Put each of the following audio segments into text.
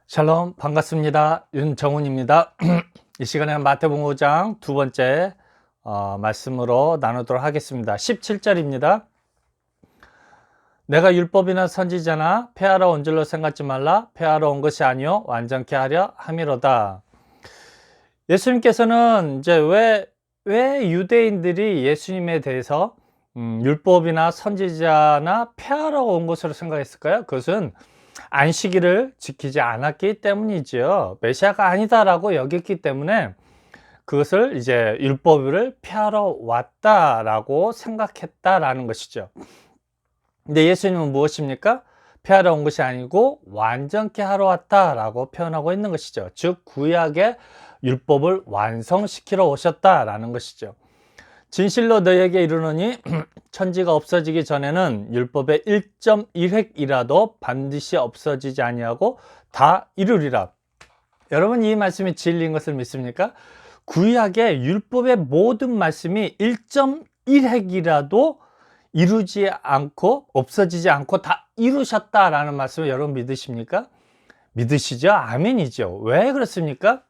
샬롬, 반갑습니다. 윤정훈입니다. 이 시간에는 마태복음 5장 두 번째 말씀으로 나누도록 하겠습니다. 17절입니다. 내가 율법이나 선지자나 폐하러 온 줄로 생각지 말라. 폐하러 온 것이 아니요 완전케 하려 함이로다. 예수님께서는 이제 왜 유대인들이 예수님에 대해서 율법이나 선지자나 폐하러 온 것으로 생각했을까요? 그것은 안식일을 지키지 않았기 때문이죠. 메시아가 아니다라고 여겼기 때문에 그것을 이제 율법을 폐하러 왔다라고 생각했다라는 것이죠. 근데 예수님은 무엇입니까? 폐하러 온 것이 아니고 완전케 하러 왔다라고 표현하고 있는 것이죠. 즉 구약의 율법을 완성시키러 오셨다라는 것이죠. 진실로 너희에게 이르노니 천지가 없어지기 전에는 율법의 1.1획이라도 반드시 없어지지 아니하고 다 이루리라. 여러분, 이 말씀이 진리인 것을 믿습니까? 구약의 율법의 모든 말씀이 1.1획이라도 이루지 않고 없어지지 않고 다 이루셨다라는 말씀을 여러분 믿으십니까? 믿으시죠? 아멘이죠. 왜 그렇습니까?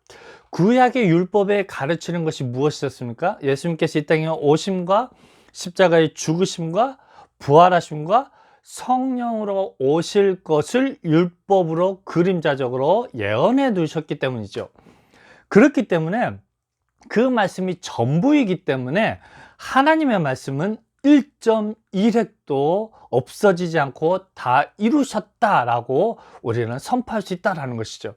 구약의 율법에 가르치는 것이 무엇이었습니까? 예수님께서 이 땅에 오심과 십자가의 죽으심과 부활하심과 성령으로 오실 것을 율법으로 그림자적으로 예언해 두셨기 때문이죠. 그렇기 때문에 그 말씀이 전부이기 때문에 하나님의 말씀은 1.1획도 없어지지 않고 다 이루셨다라고 우리는 선포할 수 있다는 것이죠.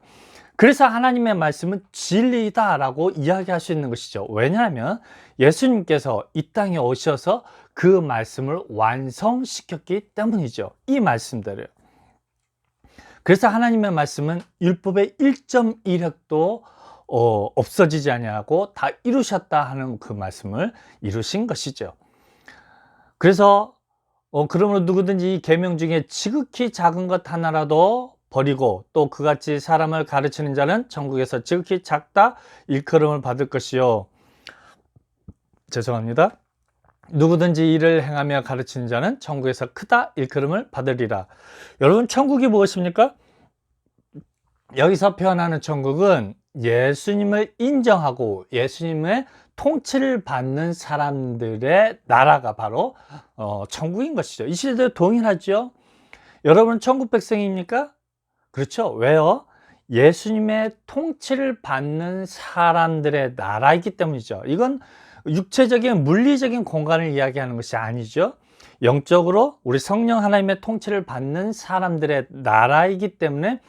그래서 하나님의 말씀은 진리다라고 이야기할 수 있는 것이죠. 왜냐하면 예수님께서 이 땅에 오셔서 그 말씀을 완성시켰기 때문이죠. 이 말씀들을. 그래서 하나님의 말씀은 율법의 1.1획도 없어지지 아니하고 다 이루셨다 하는 그 말씀을 이루신 것이죠. 그래서 그러므로 누구든지 이 계명 중에 지극히 작은 것 하나라도 버리고 또 그같이 사람을 가르치는 자는 천국에서 지극히 작다 일컬음을 받을 것이요. 죄송합니다. 누구든지 이를 행하며 가르치는 자는 천국에서 크다 일컬음을 받으리라. 여러분, 천국이 무엇입니까? 여기서 표현하는 천국은 예수님을 인정하고 예수님의 통치를 받는 사람들의 나라가 바로 천국인 것이죠. 이 시대도 동일하죠. 여러분, 천국 백성입니까? 그렇죠. 왜요? 예수님의 통치를 받는 사람들의 나라이기 때문이죠. 이건 육체적인 물리적인 공간을 이야기하는 것이 아니죠. 영적으로 우리 성령 하나님의 통치를 받는 사람들의 나라이기 때문에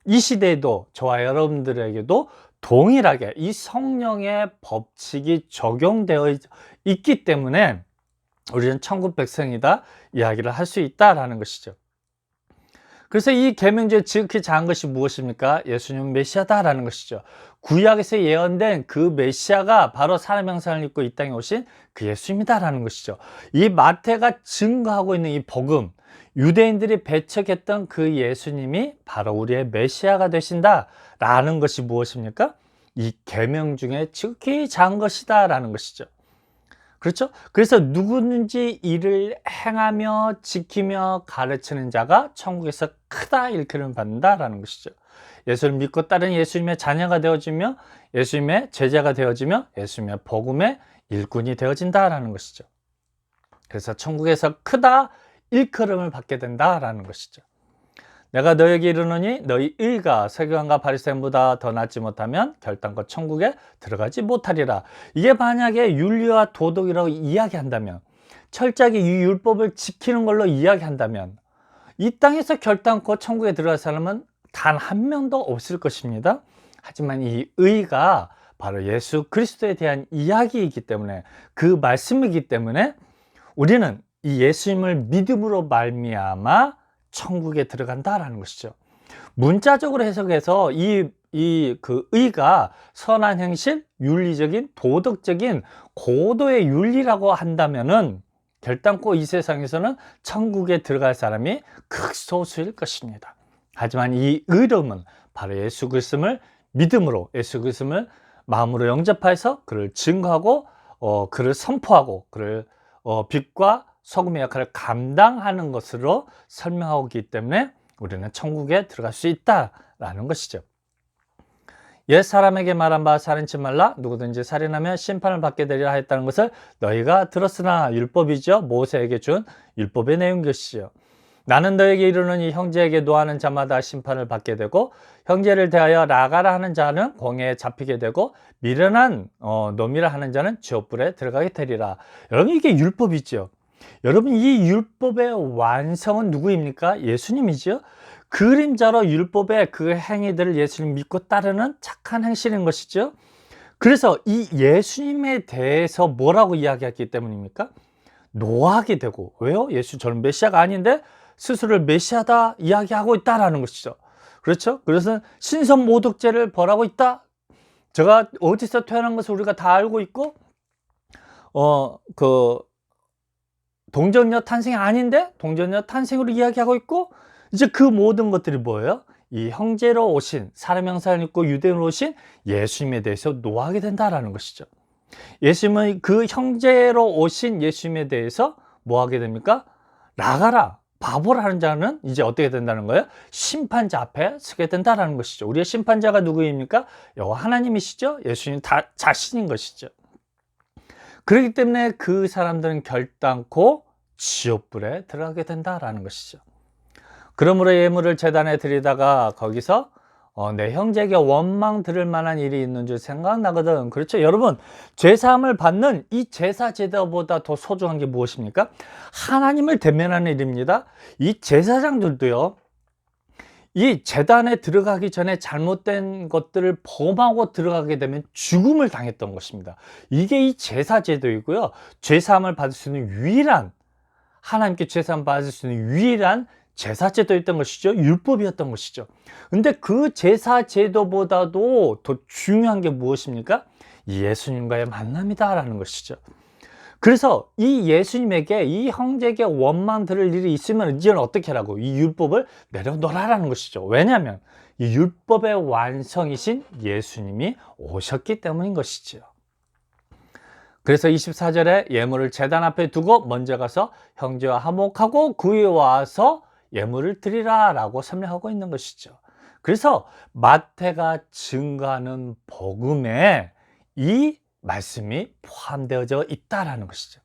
이 시대에도 저와 여러분들에게도 동일하게 이 성령의 법칙이 적용되어 있기 때문에 우리는 천국 백성이다 이야기를 할 수 있다라는 것이죠. 그래서 이 계명 중에 지극히 작은 것이 무엇입니까? 예수님은 메시아다라는 것이죠. 구약에서 예언된 그 메시아가 바로 사람 형상을 입고 이 땅에 오신 그 예수님이다라는 것이죠. 이 마태가 증거하고 있는 이 복음, 유대인들이 배척했던 그 예수님이 바로 우리의 메시아가 되신다라는 것이 무엇입니까? 이 계명 중에 지극히 작은 것이다라는 것이죠. 그렇죠? 그래서 누구든지 이를 행하며 지키며 가르치는 자가 천국에서 크다 일컬음을 받는다라는 것이죠. 예수를 믿고 따르는 예수님의 자녀가 되어지며 예수님의 제자가 되어지며 예수님의 복음의 일꾼이 되어진다라는 것이죠. 그래서 천국에서 크다 일컬음을 받게 된다라는 것이죠. 내가 너에게 이르노니 너희 의가 서기관과 바리새인보다 더 낫지 못하면 결단코 천국에 들어가지 못하리라. 이게 만약에 윤리와 도덕이라고 이야기한다면, 철저하게 이 율법을 지키는 걸로 이야기한다면 이 땅에서 결단코 천국에 들어갈 사람은 단 한 명도 없을 것입니다. 하지만 이 의가 바로 예수 그리스도에 대한 이야기이기 때문에, 그 말씀이기 때문에 우리는 이 예수님을 믿음으로 말미암아 천국에 들어간다라는 것이죠. 문자적으로 해석해서 그 의가 선한 행실, 윤리적인, 도덕적인 고도의 윤리라고 한다면은 결단코 이 세상에서는 천국에 들어갈 사람이 극소수일 것입니다. 하지만 이 의로움은 바로 예수 그리스도를 믿음으로, 예수 그리스도를 마음으로 영접해서 그를 증거하고 그를 선포하고 그를 빛과 소금의 역할을 감당하는 것으로 설명하고 있기 때문에 우리는 천국에 들어갈 수 있다라는 라는 것이죠. 옛 사람에게 말한 바 살인치 말라. 누구든지 살인하면 심판을 받게 되리라 했다는 것을 너희가 들었으나, 율법이죠. 모세에게 준 율법의 내용 것이죠. 나는 너에게 이르노니 형제에게 노하는 자마다 심판을 받게 되고, 형제를 대하여 나가라 하는 자는 공회에 잡히게 되고, 미련한 놈이라 하는 자는 지옥불에 들어가게 되리라. 여러분, 이게 율법이죠. 여러분, 이 율법의 완성은 누구입니까? 예수님이죠. 그림자로 율법의 그 행위들을 예수님 믿고 따르는 착한 행실인 것이죠. 그래서 이 예수님에 대해서 뭐라고 이야기했기 때문입니까? 노하게 되고. 왜요? 예수 저는 메시아가 아닌데 스스로를 메시아다 이야기하고 있다라는 것이죠. 그렇죠? 그래서 신선 모독죄를 벌하고 있다. 제가 어디서 태어난 것을 우리가 다 알고 있고, 동정녀 탄생이 아닌데 동정녀 탄생으로 이야기하고 있고, 이제 그 모든 것들이 뭐예요? 이 형제로 오신, 사람 형상을 입고 유대인으로 오신 예수님에 대해서 노하게 된다라는 것이죠. 예수님은 그 형제로 오신 예수님에 대해서 뭐 하게 됩니까? 나가라, 바보라는 자는 이제 어떻게 된다는 거예요? 심판자 앞에 서게 된다라는 것이죠. 우리의 심판자가 누구입니까? 여호와 하나님이시죠. 예수님 자신인 것이죠. 그렇기 때문에 그 사람들은 결단코 지옥불에 들어가게 된다라는 것이죠. 그러므로 예물을 제단에 드리다가 거기서 내 형제에게 원망 들을 만한 일이 있는 줄 생각나거든. 그렇죠? 여러분, 죄사함을 받는 이 제사 제도보다 더 소중한 게 무엇입니까? 하나님을 대면하는 일입니다. 이 제사장들도요, 이 제단에 들어가기 전에 잘못된 것들을 범하고 들어가게 되면 죽음을 당했던 것입니다. 이게 이 제사 제도이고요, 죄사함을 받을 수 있는 유일한, 하나님께 죄사함 받을 수 있는 유일한 제사제도였던 것이죠. 율법이었던 것이죠. 근데 그 제사제도보다도 더 중요한 게 무엇입니까? 예수님과의 만남이다라는 것이죠. 그래서 이 예수님에게, 이 형제에게 원망 들을 일이 있으면 이제는 어떻게 하라고? 이 율법을 내려놓으라는 것이죠. 왜냐하면 이 율법의 완성이신 예수님이 오셨기 때문인 것이죠. 그래서 24절에 예물을 제단 앞에 두고 먼저 가서 형제와 화목하고 그 위에 와서 예물을 드리라 라고 설명하고 있는 것이죠. 그래서 마태가 증거하는 복음에 이 말씀이 포함되어져 있다라는 것이죠.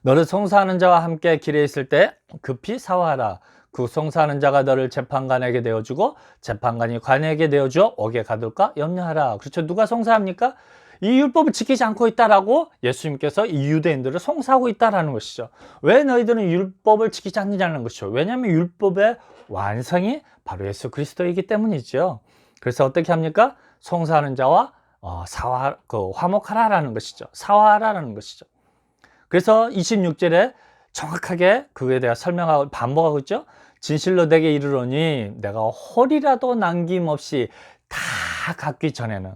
너를 송사하는 자와 함께 길에 있을 때 급히 사화하라. 그 송사하는 자가 너를 재판관에게 내어주고 재판관이 관에게 내어주어 옥에 가둘까 염려하라. 그렇죠? 누가 송사합니까? 이 율법을 지키지 않고 있다라고 예수님께서 이 유대인들을 송사하고 있다라는 것이죠. 왜 너희들은 율법을 지키지 않느냐는 것이죠. 왜냐하면 율법의 완성이 바로 예수 그리스도이기 때문이죠. 그래서 어떻게 합니까? 송사하는 자와 화목하라라는 것이죠. 사화하라는 것이죠. 그래서 26절에 정확하게 그에 대해 설명하고 반복하고 있죠. 진실로 내게 이르노니 내가 홀이라도 남김없이 다 갚기 전에는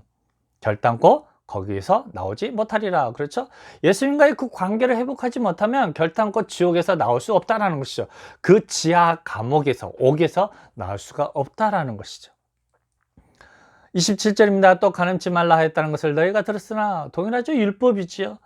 결단코 거기에서 나오지 못하리라. 그렇죠? 예수님과의 그 관계를 회복하지 못하면 결단코 지옥에서 나올 수 없다라는 것이죠. 그 지하 감옥에서, 옥에서 나올 수가 없다라는 것이죠. 27절입니다. 또 간음치 말라 했다는 것을 너희가 들었으나, 동일하죠? 율법이지요.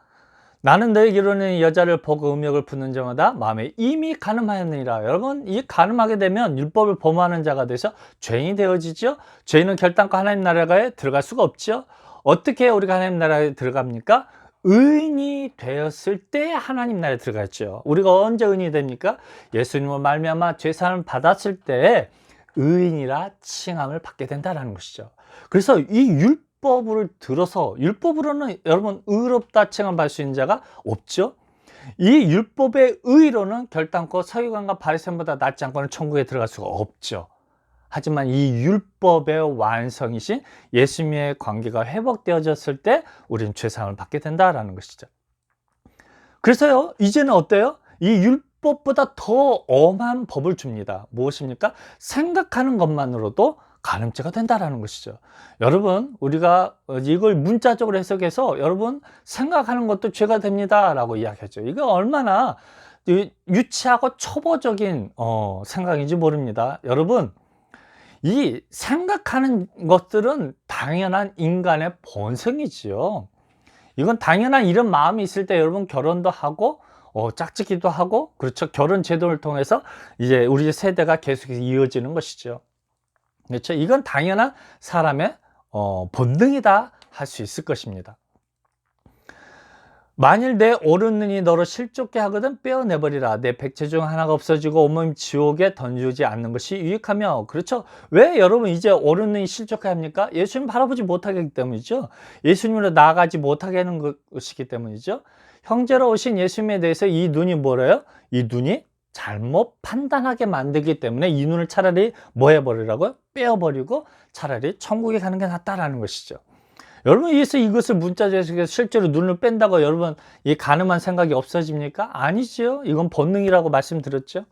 나는 너에게 이르노니 여자를 보고 음욕을 품는 자마다 마음에 이미 간음하였느니라. 여러분, 이 간음하게 되면 율법을 범하는 자가 돼서 죄인이 되어지죠. 죄인은 결단코 하나님 나라에 들어갈 수가 없죠. 어떻게 우리가 하나님 나라에 들어갑니까? 의인이 되었을 때 하나님 나라에 들어갔죠. 우리가 언제 의인이 됩니까? 예수님을 말미암아 죄사함을 받았을 때 의인이라 칭함을 받게 된다는 것이죠. 그래서 이 율법을 들어서, 율법으로는 여러분 의롭다 칭함을 받을 수 있는 자가 없죠. 이 율법의 의로는 결단코 서기관과 바리새인보다 낫지 않고는 천국에 들어갈 수가 없죠. 하지만 이 율법의 완성이신 예수님의 관계가 회복되어졌을 때 우리는 죄사함을 받게 된다라는 것이죠. 그래서요, 이제는 어때요? 이 율법보다 더 엄한 법을 줍니다. 무엇입니까? 생각하는 것만으로도 간음죄가 된다라는 것이죠. 여러분, 우리가 이걸 문자적으로 해석해서 여러분 생각하는 것도 죄가 됩니다 라고 이야기하죠. 이거 얼마나 유치하고 초보적인 생각인지 모릅니다. 여러분, 이 생각하는 것들은 당연한 인간의 본성이지요. 이건 당연한 이런 마음이 있을 때 여러분 결혼도 하고 짝짓기도 하고, 그렇죠? 결혼 제도를 통해서 이제 우리 세대가 계속해서 이어지는 것이죠. 그렇죠? 이건 당연한 사람의 본능이다 할 수 있을 것입니다. 만일 내 오른 눈이 너로 실족게 하거든 빼어내버리라. 내 백체 중 하나가 없어지고 온몸 지옥에 던지지 않는 것이 유익하며. 그렇죠? 왜 여러분 이제 오른 눈이 실족게 합니까? 예수님 바라보지 못하게 하기 때문이죠. 예수님으로 나아가지 못하게 하는 것이기 때문이죠. 형제로 오신 예수님에 대해서 이 눈이 뭐래요? 이 눈이 잘못 판단하게 만들기 때문에 이 눈을 차라리 뭐 해버리라고요? 빼어버리고 차라리 천국에 가는 게 낫다라는 것이죠. 여러분, 이것을 문자적에서 실제로 눈을 뺀다고 여러분 이 가늠한 생각이 없어집니까? 아니죠. 이건 본능이라고 말씀드렸죠.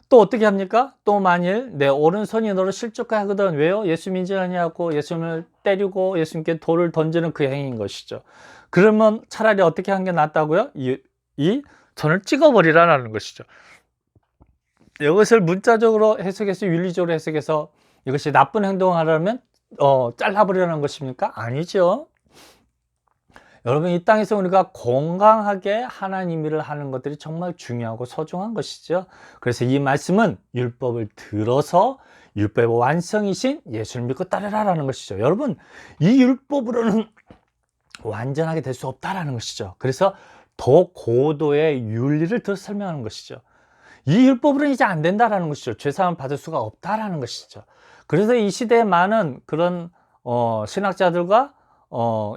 또 어떻게 합니까? 또 만일 내 오른손이 너를 실족하게 하거든. 왜요? 예수 인정하냐고 예수님을 때리고 예수님께 돌을 던지는 그 행위인 것이죠. 그러면 차라리 어떻게 하는 게 낫다고요? 이 손을 찍어버리라는 것이죠. 이것을 문자적으로 해석해서 윤리적으로 해석해서 이것이 나쁜 행동을 하려면 잘라버리라는 것입니까? 아니죠. 여러분, 이 땅에서 우리가 건강하게 하나님 일을 하는 것들이 정말 중요하고 소중한 것이죠. 그래서 이 말씀은 율법을 들어서 율법의 완성이신 예수를 믿고 따르라라는 것이죠. 여러분, 이 율법으로는 완전하게 될 수 없다라는 것이죠. 그래서 더 고도의 윤리를 더 설명하는 것이죠. 이 율법으로는 이제 안 된다라는 것이죠. 죄사함을 받을 수가 없다라는 것이죠. 그래서 이 시대에 많은 그런 신학자들과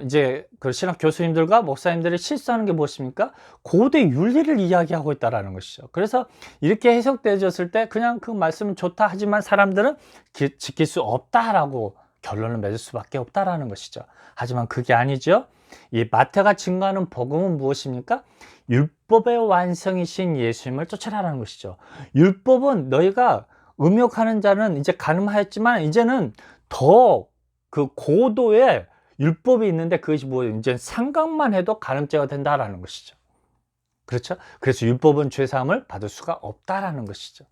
이제 그 신학 교수님들과 목사님들이 실수하는 게 무엇입니까? 고대 윤리를 이야기하고 있다라는 것이죠. 그래서 이렇게 해석되어졌을 때 그냥 그 말씀은 좋다 하지만 사람들은 지킬 수 없다라고 결론을 맺을 수밖에 없다라는 것이죠. 하지만 그게 아니죠. 이 마태가 증거하는 복음은 무엇입니까? 율법의 완성이신 예수님을 쫓아라는 것이죠. 율법은 너희가 음욕하는 자는 이제 가늠하였지만 이제는 더 그 고도의 율법이 있는데 그것이 뭐예요? 이제 생각만 해도 가늠죄가 된다라는 것이죠. 그렇죠? 그래서 율법은 죄사함을 받을 수가 없다라는 것이죠.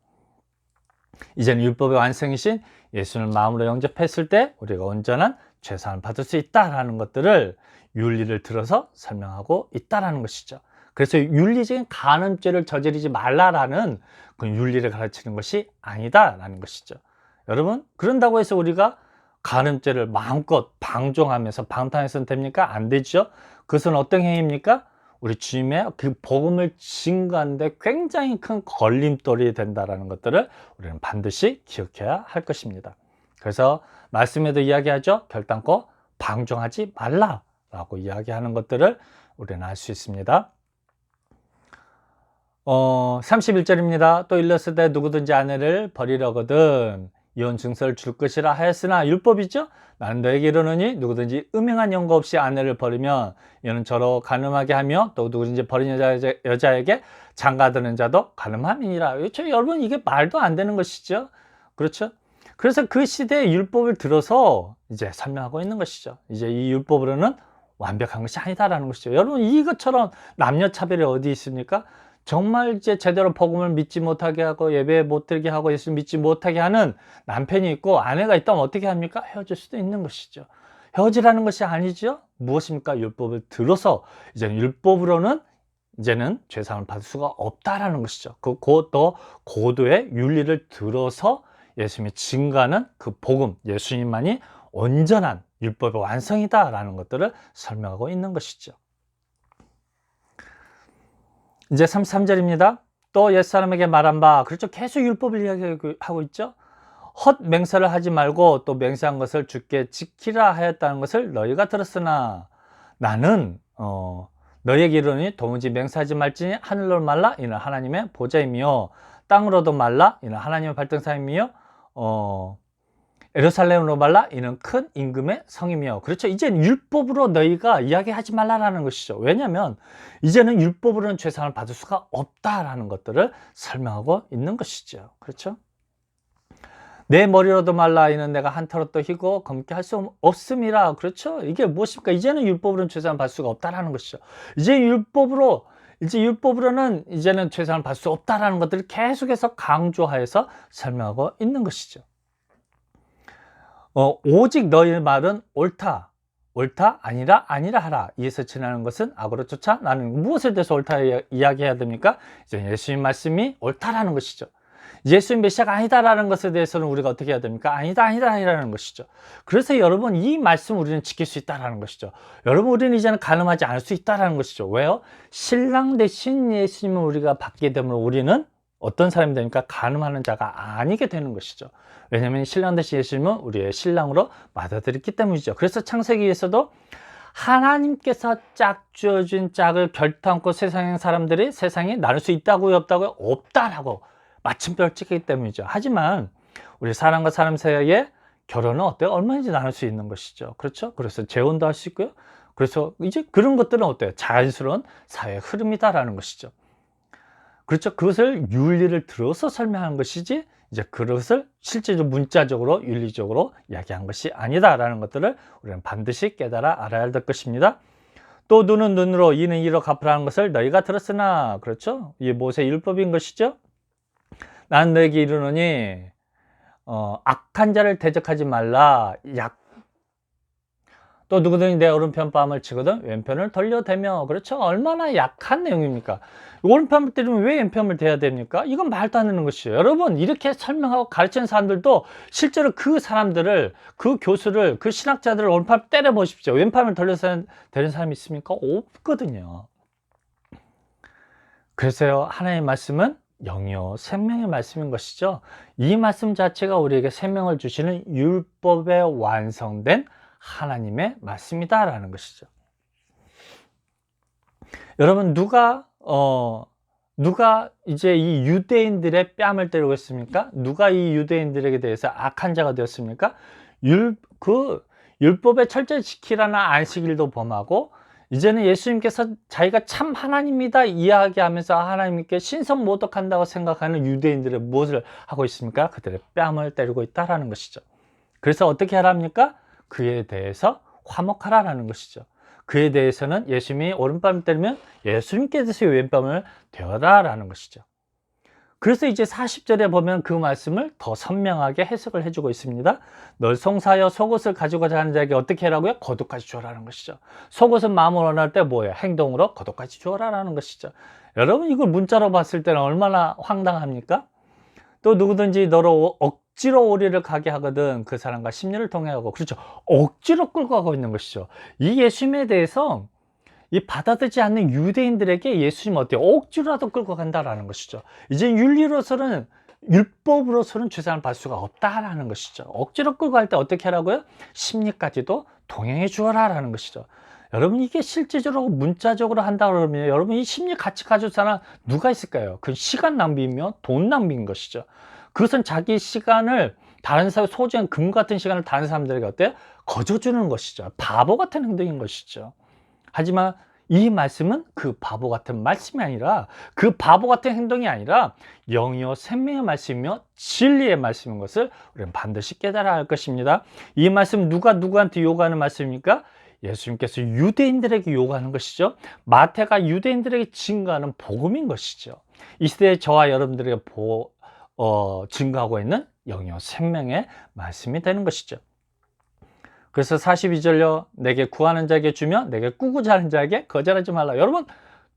이제는 율법의 완성이신 예수를 마음으로 영접했을 때 우리가 온전한 죄사함을 받을 수 있다라는 것들을 윤리를 들어서 설명하고 있다라는 것이죠. 그래서 윤리적인 간음죄를 저지르지 말라라는 그 윤리를 가르치는 것이 아니다라는 것이죠. 여러분, 그런다고 해서 우리가 간음죄를 마음껏 방종하면서 방탕해서는 됩니까? 안 되죠. 그것은 어떤 행위입니까? 우리 주님의 그 복음을 증거하는데 굉장히 큰 걸림돌이 된다라는 것들을 우리는 반드시 기억해야 할 것입니다. 그래서 말씀에도 이야기하죠. 결단코 방종하지 말라라고 이야기하는 것들을 우리는 알 수 있습니다. 31절입니다. 또 일렀을 누구든지 아내를 버리려거든 이혼 증서를 줄 것이라 하였으나 율법이죠. 나는 너에게 이르노니 누구든지 음행한 연고 없이 아내를 버리면 이는 저로 간음하게 하며 또 누구든지 버린 여자에게 장가드는 자도 간음함이니라. 그렇죠? 여러분, 이게 말도 안 되는 것이죠. 그렇죠? 그래서 그 시대의 율법을 들어서 이제 설명하고 있는 것이죠. 이제 이 율법으로는 완벽한 것이 아니다라는 것이죠. 여러분, 이것처럼 남녀 차별이 어디 있습니까? 정말 이제 제대로 복음을 믿지 못하게 하고 예배 못 드리게 하고 예수 믿지 못하게 하는 남편이 있고 아내가 있다면 어떻게 합니까? 헤어질 수도 있는 것이죠. 헤어지라는 것이 아니죠. 무엇입니까? 율법을 들어서 이제는 율법으로는 이제는 죄사함을 받을 수가 없다라는 것이죠. 더 고도의 윤리를 들어서 예수님이 증거하는 그 복음, 예수님만이 온전한 율법의 완성이다라는 것들을 설명하고 있는 것이죠. 이제 33절입니다. 또 옛사람에게 말한 바, 그렇죠. 계속 율법을 이야기하고 있죠. 헛 맹세를 하지 말고 또 맹세한 것을 주께 지키라 하였다는 것을 너희가 들었으나 나는 너희에게 이르노니 도무지 맹세하지 말지니 하늘로 말라 이는 하나님의 보좌이며 땅으로도 말라 이는 하나님의 발등상이며 예루살렘으로 말라 이는 큰 임금의 성이며. 그렇죠. 이제는 율법으로 너희가 이야기하지 말라라는 것이죠. 왜냐하면 이제는 율법으로는 죄상을 받을 수가 없다라는 것들을 설명하고 있는 것이죠. 그렇죠. 내 머리로도 말라 이는 내가 한터로도 희고 검게 할 수 없음이라. 그렇죠. 이게 무엇입니까? 이제는 율법으로는 죄상을 받을 수가 없다라는 것이죠. 이제 율법으로는 이제는 죄상을 받을 수 없다라는 것들을 계속해서 강조하여서 설명하고 있는 것이죠. 오직 너희의 말은 옳다 아니라 하라. 이에서 지나는 것은 악으로 쫓아. 나는 무엇에 대해서 옳다 이야기해야 됩니까? 이제 예수님 말씀이 옳다라는 것이죠. 예수님 메시아가 아니다라는 것에 대해서는 우리가 어떻게 해야 됩니까? 아니다, 아니다, 아니라는 것이죠. 그래서 여러분, 이 말씀 우리는 지킬 수 있다라는 것이죠. 여러분, 우리는 이제는 간음하지 않을 수 있다라는 것이죠. 왜요? 신랑 대신 예수님을 우리가 받게 되면 우리는 어떤 사람이 되니까 간음하는 자가 아니게 되는 것이죠. 왜냐하면 신랑 대신 예수님은 우리의 신랑으로 받아들였기 때문이죠. 그래서 창세기에서도 하나님께서 짝 주어진 짝을 결탄코 세상의 사람들이 세상에 나눌 수 있다고요, 없다고요? 없다라고 마침표를 찍기 때문이죠. 하지만 우리 사람과 사람 사이에 결혼은 어때요? 얼마든지 나눌 수 있는 것이죠. 그렇죠? 그래서 재혼도 할 수 있고요. 그래서 이제 그런 것들은 어때요? 자연스러운 사회 흐름이다라는 것이죠. 그렇죠? 그것을 윤리를 들어서 설명한 것이지 이제 그것을 실제로 문자적으로 윤리적으로 이야기한 것이 아니다라는 것들을 우리는 반드시 깨달아 알아야 될 것입니다. 또 눈은 눈으로 이는 이로 갚으라는 것을 너희가 들었으나, 그렇죠? 이게 모세 율법인 것이죠. 나는 너에게 이르노니 악한 자를 대적하지 말라. 또 누구든지 내 오른편 뺨을 치거든 왼편을 돌려대며. 그렇죠? 얼마나 약한 내용입니까? 오른편을 때리면 왜 왼편을 대야 됩니까? 이건 말도 안 되는 것이에요. 여러분, 이렇게 설명하고 가르치는 사람들도 실제로 그 사람들을, 그 교수를, 그 신학자들을 오른편 때려 보십시오. 왼편을 돌려서 되는 사람이 있습니까? 없거든요. 그래서요, 하나님의 말씀은 영이요 생명의 말씀인 것이죠. 이 말씀 자체가 우리에게 생명을 주시는 율법에 완성된 하나님의 말씀이다라는 것이죠. 여러분, 누가 이제 이 유대인들의 뺨을 때리고 있습니까? 누가 이 유대인들에게 대해서 악한 자가 되었습니까? 율법에 철저히 지키라는 안식일도 범하고, 이제는 예수님께서 자기가 참 하나님이다 이야기하면서 하나님께 신성모독한다고 생각하는 유대인들의 무엇을 하고 있습니까? 그들의 뺨을 때리고 있다라는 것이죠. 그래서 어떻게 하랍니까? 그에 대해서 화목하라는 것이죠. 그에 대해서는 예수님이 오른뺨을 때리면 예수님께서 왼뺨을 대어라라는 것이죠. 그래서 이제 40절에 보면 그 말씀을 더 선명하게 해석을 해주고 있습니다. 널 송사하여 속옷을 가지고자 하는 자에게 어떻게 하라고요? 겉옷까지 주어라는 것이죠. 속옷은 마음을 원할 때 뭐예요? 행동으로 겉옷까지 주어라라는 것이죠. 여러분, 이걸 문자로 봤을 때는 얼마나 황당합니까? 또 누구든지 너로 억지로 오리를 가게 하거든 그 사람과 심리를 통해 하고. 그렇죠? 억지로 끌고 가고 있는 것이죠. 이 예수님에 대해서 이 받아들이지 않는 유대인들에게 예수님 어때요? 억지로라도 끌고 간다라는 것이죠. 이제 윤리로서는, 율법으로서는 주장을 받을 수가 없다라는 것이죠. 억지로 끌고 갈 때 어떻게 하라고요? 심리까지도 동행해 주어라라는 것이죠. 여러분, 이게 실질적으로 문자적으로 한다 그러면 여러분, 이 심리 같이 가질 사람 누가 있을까요? 그 시간 낭비이며 돈 낭비인 것이죠. 그것은 자기 시간을, 다른 사람 소중한 금 같은 시간을 다른 사람들에게 어때요? 거저주는 것이죠. 바보 같은 행동인 것이죠. 하지만 이 말씀은 그 바보 같은 말씀이 아니라, 그 바보 같은 행동이 아니라 영이요 생명의 말씀이며 진리의 말씀인 것을 우리는 반드시 깨달아야 할 것입니다. 이 말씀 누가 누구한테 요구하는 말씀입니까? 예수님께서 유대인들에게 요구하는 것이죠. 마태가 유대인들에게 증거하는 복음인 것이죠. 이 시대에 저와 여러분들에게 증거하고 있는 영이요 생명의 말씀이 되는 것이죠. 그래서 42절요, 내게 구하는 자에게 주며 내게 꾸고자 하는 자에게 거절하지 말라. 여러분,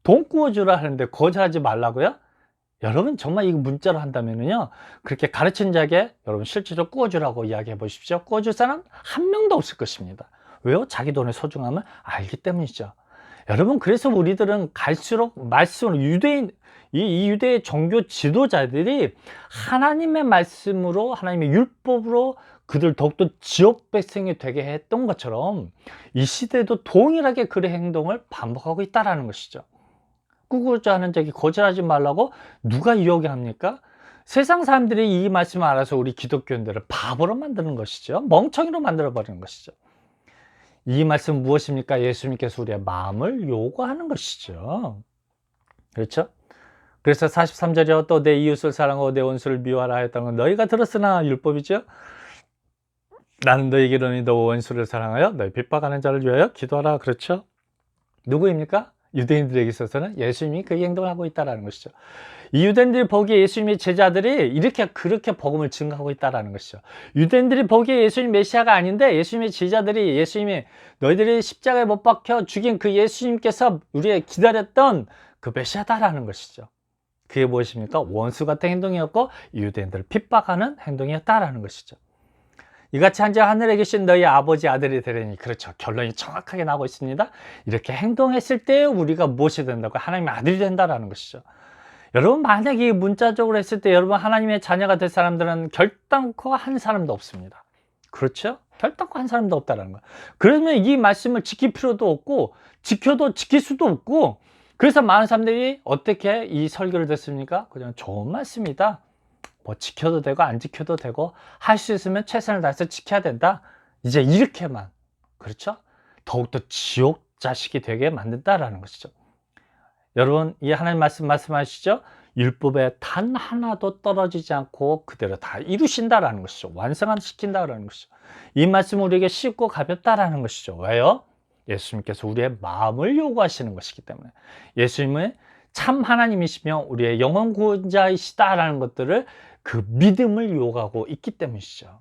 돈 꾸어주라 하는데 거절하지 말라고요? 여러분, 정말 이거 문자로 한다면요, 그렇게 가르친 자에게 여러분 실제로 꾸어주라고 이야기해 보십시오. 꾸어줄 사람 한 명도 없을 것입니다. 왜요? 자기 돈의 소중함을 알기 때문이죠. 여러분, 그래서 우리들은 갈수록 말씀으로 이 유대의 종교 지도자들이 하나님의 말씀으로, 하나님의 율법으로 그들 더욱더 지옥 백성이 되게 했던 것처럼 이 시대도 동일하게 그의 행동을 반복하고 있다는 것이죠. 꾸고자 하는 자에게 거절하지 말라고 누가 유혹을 합니까? 세상 사람들이 이 말씀을 알아서 우리 기독교인들을 바보로 만드는 것이죠. 멍청이로 만들어버리는 것이죠. 이 말씀 무엇입니까? 예수님께서 우리의 마음을 요구하는 것이죠. 그렇죠? 그래서 43절이요, 또 내 이웃을 사랑하고 내 원수를 미워하라 했던 건 너희가 들었으나 율법이죠. 나는 너에게 이르노니 너 원수를 사랑하여 너희 핍박하는 자를 위하여 기도하라. 그렇죠? 누구입니까? 유대인들에게 있어서는 예수님이 그 행동을 하고 있다는 것이죠. 이 유대인들이 보기에 예수님의 제자들이 그렇게 복음을 증거하고 있다는 것이죠. 유대인들이 보기에 예수님 메시아가 아닌데 예수님의 제자들이, 예수님이 너희들이 십자가에 못 박혀 죽인 그 예수님께서 우리의 기다렸던 그 메시아다라는 것이죠. 그게 무엇입니까? 원수 같은 행동이었고 유대인들을 핍박하는 행동이었다라는 것이죠. 이같이 한자 하늘에 계신 너희 아버지 아들이 되리니, 그렇죠. 결론이 정확하게 나오고 있습니다. 이렇게 행동했을 때 우리가 무엇이 된다고? 하나님의 아들이 된다라는 것이죠. 여러분, 만약에 문자적으로 했을 때 여러분 하나님의 자녀가 될 사람들은 결단코 한 사람도 없습니다. 그렇죠? 결단코 한 사람도 없다라는 거예요. 그러면 이 말씀을 지킬 필요도 없고 지켜도 지킬 수도 없고, 그래서 많은 사람들이 어떻게 이 설교를 듣습니까? 그냥 좋은 말씀이다. 뭐 지켜도 되고 안 지켜도 되고 할 수 있으면 최선을 다해서 지켜야 된다. 이제 이렇게만, 그렇죠? 더욱더 지옥 자식이 되게 만든다라는 것이죠. 여러분, 이 하나님 말씀하시죠? 율법에 단 하나도 떨어지지 않고 그대로 다 이루신다라는 것이죠. 완성시킨다라는 것이죠. 이 말씀은 우리에게 쉽고 가볍다라는 것이죠. 왜요? 예수님께서 우리의 마음을 요구하시는 것이기 때문에. 예수님은 참 하나님이시며 우리의 영원 구원자이시다라는 것들을, 그 믿음을 요구하고 있기 때문이시죠.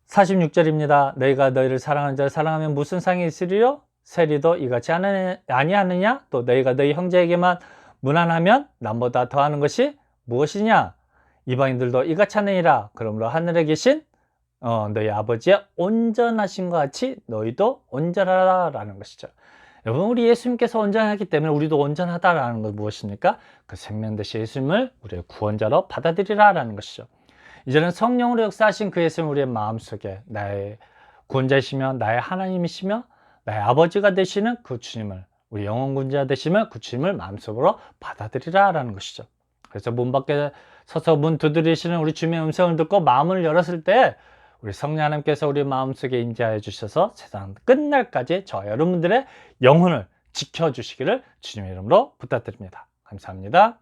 46절입니다. 너희가 너희를 사랑하는 자를 사랑하면 무슨 상이 있으리요? 세리도 이같이 아니하느냐? 또 너희가 너희 형제에게만 무난하면 남보다 더하는 것이 무엇이냐? 이방인들도 이같이 하느니라. 그러므로 하늘에 계신 너희 아버지의 온전하신 것 같이 너희도 온전하라라는 것이죠. 여러분, 우리 예수님께서 온전하기 때문에 우리도 온전하다라는 건 무엇입니까? 그 생명 되신 예수님을 우리의 구원자로 받아들이라라는 것이죠. 이제는 성령으로 역사하신 그 예수님, 우리의 마음속에 나의 구원자이시며 나의 하나님이시며 나의 아버지가 되시는 그 주님을, 우리 영원 구원자 되시면 그 주님을 마음속으로 받아들이라라는 것이죠. 그래서 문 밖에 서서 문 두드리시는 우리 주님의 음성을 듣고 마음을 열었을 때 우리 성령 하나님께서 우리 마음속에 임재하여 주셔서 세상 끝날까지 저와 여러분들의 영혼을 지켜주시기를 주님의 이름으로 부탁드립니다. 감사합니다.